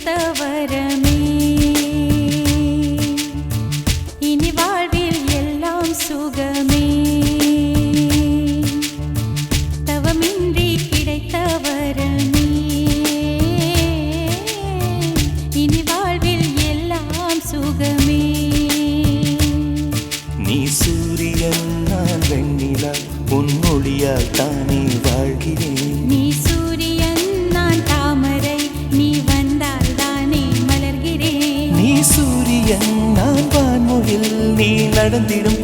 கிடைத்த வரமே இனி வாழ்வில் எல்லாம் சுகமே தவமின்றி கிடைத்த வரமே இனி வாழ்வில் எல்லாம் சுகமே நீ சூரியன் நான் வெண்ணிலா உன் ஒளியால் தானே வாழ்கிறேன் நீ சூரியன் நான் தாமரை நீ வந்தால் தானே மலர்கிறேன் நீ சூரியன் நான் வான்முகில் நீ நடந்திடும்